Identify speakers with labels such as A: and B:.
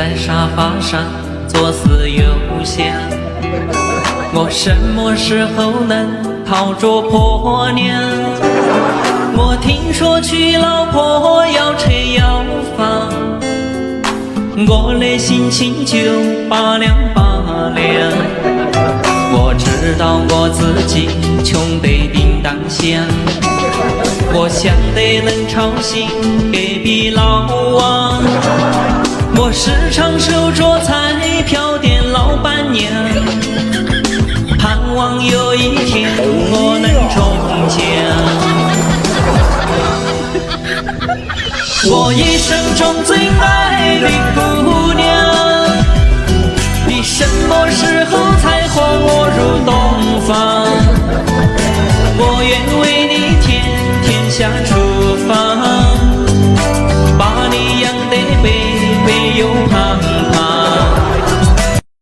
A: 在沙发上左思右想，我什么时候能讨着婆娘？我听说娶老婆要车要房，我的心情就拔凉拔凉。我知道我自己穷得叮当响，我想得能吵醒隔壁老王。我时常守着彩票店老板娘，盼望有一天我能中奖。我一生中最爱的姑娘，你什么时候